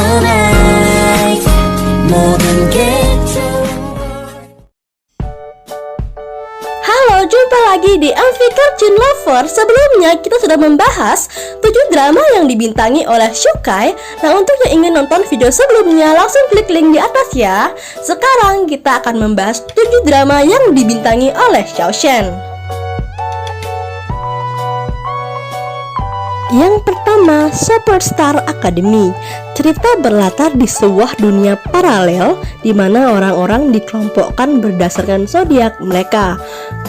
tonight. 모든 게 Halo, jumpa lagi di Amfi Cartoon Lover. Sebelumnya kita sudah membahas 7 drama yang dibintangi oleh Shukai. Nah, untuk yang ingin nonton video sebelumnya, langsung klik link di atas ya. Sekarang kita akan membahas 7 drama yang dibintangi oleh Xiao Shen. Yang pertama, Superstar Academy. Cerita berlatar di sebuah dunia paralel di mana orang-orang dikelompokkan berdasarkan zodiak mereka.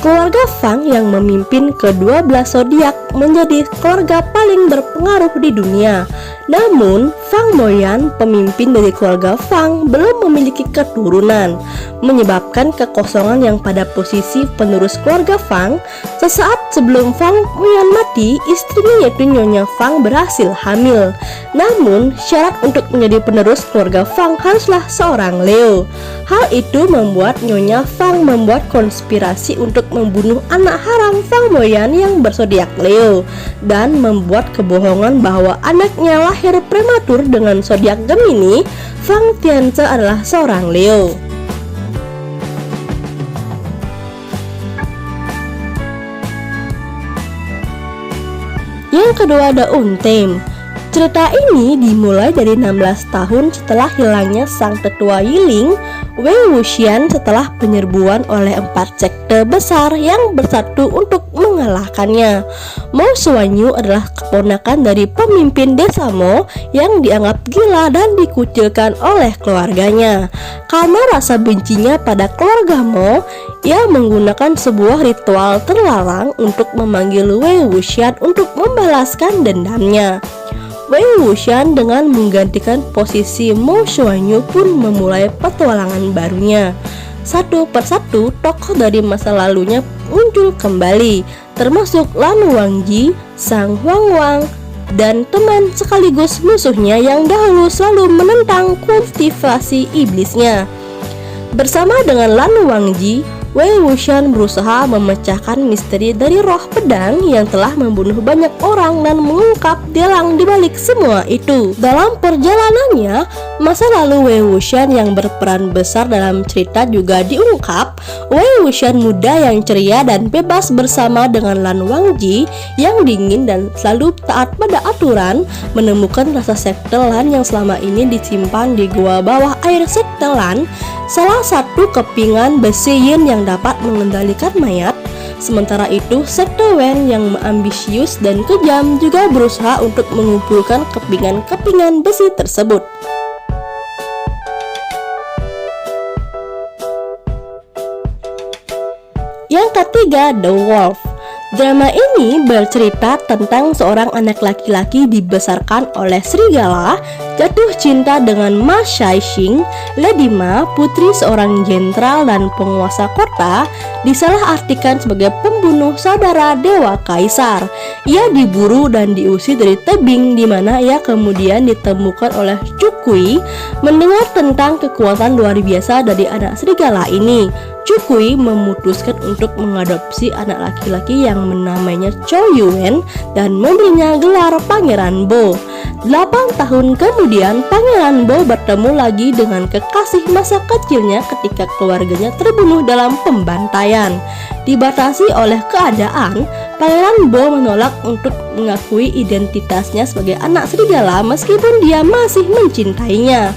Keluarga Fang yang memimpin ke-12 zodiak menjadi keluarga paling berpengaruh di dunia. Namun, Fang Moyan, pemimpin dari keluarga Fang, belum memiliki keturunan, menyebabkan kekosongan yang pada posisi penerus keluarga Fang. Sesaat sebelum Fang Moyan mati, istrinya yaitu Nyonya Fang berhasil hamil. Namun, syarat untuk menjadi penerus keluarga Fang haruslah seorang Leo. Hal itu membuat Nyonya Fang membuat konspirasi untuk membunuh anak haram Fang Moyan yang berzodiak Leo, dan membuat kebohongan bahwa anaknya lahir prematur dengan zodiak Gemini. Fang Tianze adalah seorang Leo. Yang kedua ada Untem. Cerita ini dimulai dari 16 tahun setelah hilangnya sang tetua Yiling, Wei Wuxian, setelah penyerbuan oleh 4 sekte besar yang bersatu untuk mengalahkannya. Mo Xuanyu adalah keponakan dari pemimpin desa Mo yang dianggap gila dan dikucilkan oleh keluarganya. Karena rasa bencinya pada keluarga Mo, ia menggunakan sebuah ritual terlarang untuk memanggil Wei Wuxian untuk membalaskan dendamnya. Wei Wuxian dengan menggantikan posisi Mo Xuanyu pun memulai petualangan barunya. Satu persatu tokoh dari masa lalunya muncul kembali, termasuk Lan Wangji, Sang Huangwang, dan teman sekaligus musuhnya yang dahulu selalu menentang kultivasi iblisnya. Bersama dengan Lan Wangji, Wei Wuxian berusaha memecahkan misteri dari roh pedang yang telah membunuh banyak orang dan mengungkap dalang dibalik semua itu. Dalam perjalanannya, masa lalu Wei Wuxian yang berperan besar dalam cerita juga diungkap. Wei Wuxian muda yang ceria dan bebas bersama dengan Lan Wangji yang dingin dan selalu taat pada aturan, menemukan rasa sekte Lan yang selama ini disimpan di gua bawah air sekte Lan, salah satu kepingan besi Yin yang dapat mengendalikan mayat. Sementara itu, sekte Wen yang ambisius dan kejam juga berusaha untuk mengumpulkan kepingan-kepingan besi tersebut. Yang ketiga, The Wolf. Drama ini bercerita tentang seorang anak laki-laki dibesarkan oleh serigala, jatuh cinta dengan Ma Shaixing, Lady Ma, putri seorang jenderal dan penguasa kota, disalahartikan sebagai pembunuh saudara dewa kaisar. Ia diburu dan diusir dari tebing, di mana ia kemudian ditemukan oleh Cukui. Mendengar tentang kekuatan luar biasa dari anak serigala ini, Cukui memutuskan untuk mengadopsi anak laki-laki yang namanya Chou Yuen dan memberinya gelar Pangeran Bo. 8 tahun kemudian, Pangeran Bo bertemu lagi dengan kekasih masa kecilnya ketika keluarganya terbunuh dalam pembantaian. Dibatasi oleh keadaan, Pangeran Bo menolak untuk mengakui identitasnya sebagai anak serigala meskipun dia masih mencintainya.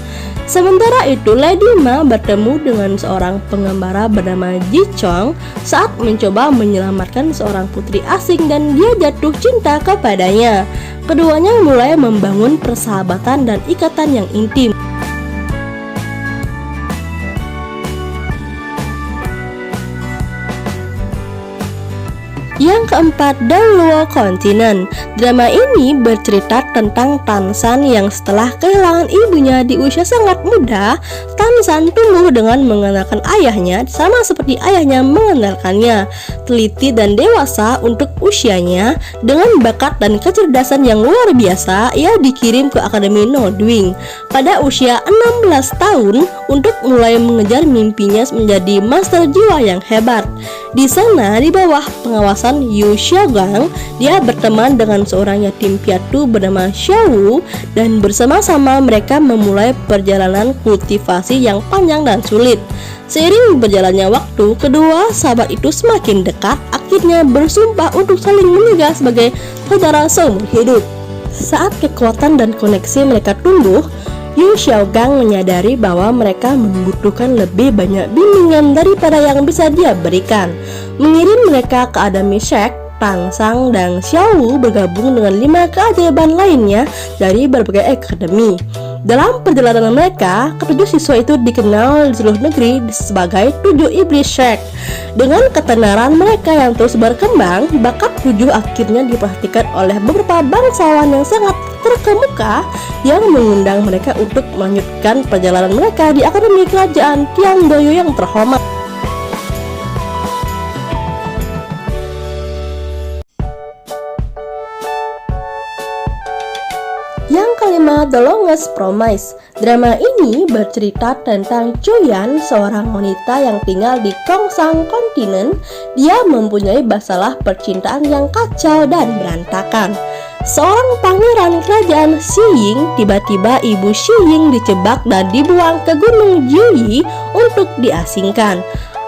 Sementara itu, Lady Ma bertemu dengan seorang pengembara bernama Ji Chong saat mencoba menyelamatkan seorang putri asing dan dia jatuh cinta kepadanya. Keduanya mulai membangun persahabatan dan ikatan yang intim. Yang keempat, The Luo Continent. Drama ini bercerita tentang Tan San yang setelah kehilangan ibunya di usia sangat muda, Tan San tumbuh dengan mengenalkan ayahnya sama seperti ayahnya mengenalkannya. Teliti dan dewasa untuk usianya, dengan bakat dan kecerdasan yang luar biasa, ia dikirim ke Akademi Nodwing pada usia 16 tahun untuk mulai mengejar mimpinya menjadi master jiwa yang hebat. Di sana, di bawah pengawasan Son Yu Xiaogang, dia berteman dengan seorang yatim piatu bernama Xiao Wu, dan bersama-sama mereka memulai perjalanan kultivasi yang panjang dan sulit. Seiring berjalannya waktu, kedua sahabat itu semakin dekat, akhirnya bersumpah untuk saling menikah sebagai saudara seumur hidup. Saat kekuatan dan koneksi mereka tumbuh, Yu Xiaogang menyadari bahwa mereka membutuhkan lebih banyak bimbingan daripada yang bisa dia berikan. Mengirim mereka ke Akademi Shek, Tang Sang dan Xiao Wu bergabung dengan 5 keajaiban lainnya dari berbagai akademi. Dalam perjalanan mereka, ketujuh siswa itu dikenal di seluruh negeri sebagai 7 iblis Shek. Dengan ketenaran mereka yang terus berkembang, bakat 7 akhirnya diperhatikan oleh beberapa bangsawan yang sangat terkemuka yang mengundang mereka untuk melanjutkan perjalanan mereka di Akademi Kerajaan Tiandoyu yang terhormat. Yang kelima, The Longest Promise. Drama ini bercerita tentang Chuyan, seorang wanita yang tinggal di Kongsang kontinen. Dia mempunyai masalah percintaan yang kacau dan berantakan. Seorang pangeran kerajaan Xi Ying, tiba-tiba ibu Xi Ying dijebak dan dibuang ke gunung Jiuyi untuk diasingkan.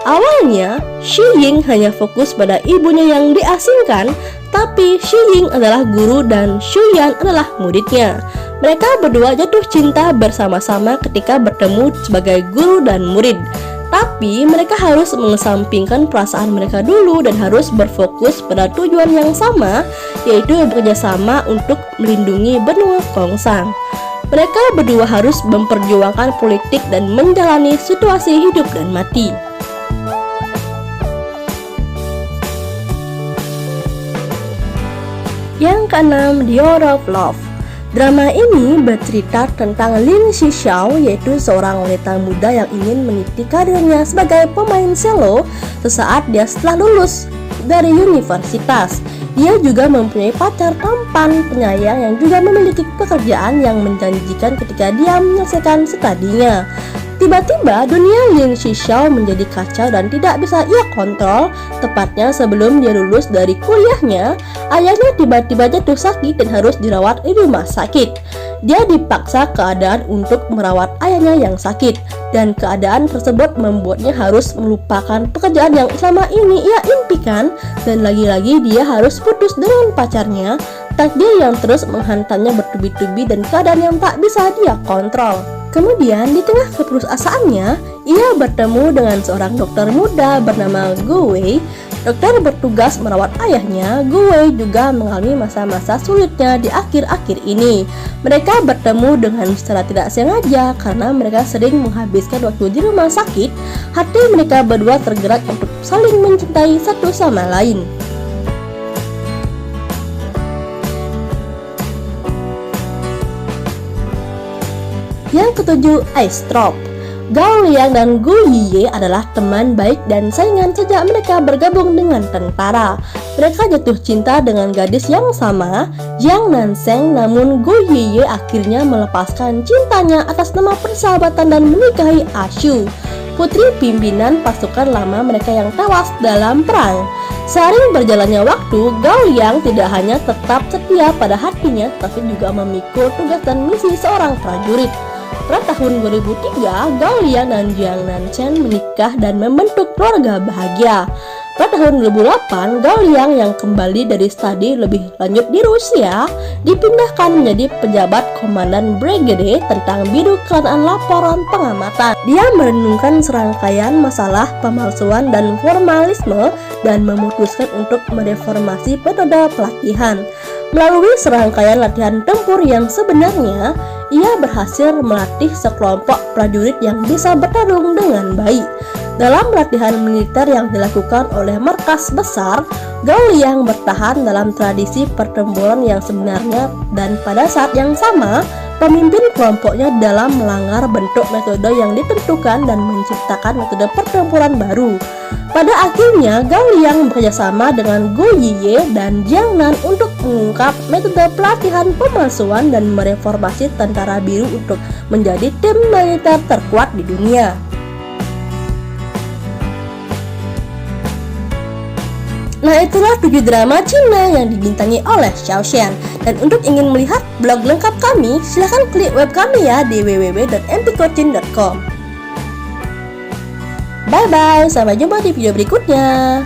Awalnya, Xi Ying hanya fokus pada ibunya yang diasingkan, tapi Xi Ying adalah guru dan Chuyan adalah muridnya. Mereka berdua jatuh cinta bersama-sama ketika bertemu sebagai guru dan murid. Tapi mereka harus mengesampingkan perasaan mereka dulu dan harus berfokus pada tujuan yang sama, yaitu bekerjasama untuk melindungi benua Kongsang. Mereka berdua harus memperjuangkan politik dan menjalani situasi hidup dan mati. Yang keenam, The Art of Love. Drama ini bercerita tentang Lin Xixiao, yaitu seorang wanita muda yang ingin meniti karirnya sebagai pemain cello sesaat dia setelah lulus dari universitas. Dia juga mempunyai pacar tampan, penyayang yang juga memiliki pekerjaan yang menjanjikan ketika dia menyelesaikan studinya. Tiba-tiba dunia Lin Xixiao menjadi kacau dan tidak bisa ia kontrol. Tepatnya sebelum dia lulus dari kuliahnya, ayahnya tiba-tiba jatuh sakit dan harus dirawat di rumah sakit. Dia dipaksa keadaan untuk merawat ayahnya yang sakit, dan keadaan tersebut membuatnya harus melupakan pekerjaan yang selama ini ia impikan, dan lagi-lagi dia harus putus dengan pacarnya. Takdir yang terus menghantamnya bertubi-tubi dan keadaan yang tak bisa dia kontrol. Kemudian di tengah keputusasaannya, ia bertemu dengan seorang dokter muda bernama Gu Wei. Dokter bertugas merawat ayahnya. Gu Wei juga mengalami masa-masa sulitnya di akhir-akhir ini. Mereka bertemu dengan secara tidak sengaja karena mereka sering menghabiskan waktu di rumah sakit. Hati mereka berdua tergerak untuk saling mencintai satu sama lain. Yang ketujuh, Ice Drop. Gao Liang dan Gu Yiye adalah teman baik dan saingan sejak mereka bergabung dengan tentara. Mereka jatuh cinta dengan gadis yang sama, Jiang Nanseng, namun Gu Yiye akhirnya melepaskan cintanya atas nama persahabatan dan menikahi Ashu, putri pimpinan pasukan lama mereka yang tewas dalam perang. Seiring berjalannya waktu, Gao Liang tidak hanya tetap setia pada hatinya, tapi juga memikul tugas dan misi seorang prajurit. Pada tahun 2003, Gao Liang dan Jiang Nanseng menikah dan membentuk keluarga bahagia. Pada tahun 2008, Gao Liang yang kembali dari studi lebih lanjut di Rusia dipindahkan menjadi pejabat komandan brigade tentang bidang keadaan laporan pengamatan. Dia merenungkan serangkaian masalah pemalsuan dan formalisme dan memutuskan untuk mereformasi metode pelatihan. Melalui serangkaian latihan tempur yang sebenarnya, ia berhasil melatih sekelompok prajurit yang bisa bertarung dengan baik. Dalam latihan militer yang dilakukan oleh markas besar, Gao Liang bertahan dalam tradisi pertempuran yang sebenarnya, dan pada saat yang sama, pemimpin kelompoknya dalam melanggar bentuk metode yang ditentukan dan menciptakan metode pertempuran baru. Pada akhirnya, Gao Liang bekerjasama dengan Gu Yiye dan Jiang Nan untuk mengungkap metode pelatihan pemalsuan dan mereformasi tentara biru untuk menjadi tim militer terkuat di dunia. Nah, itulah 7 drama Cina yang dibintangi oleh Xiao Xian. Dan untuk ingin melihat blog lengkap kami, silahkan klik web kami ya di www.mpkocin.com. Bye bye, sampai jumpa di video berikutnya.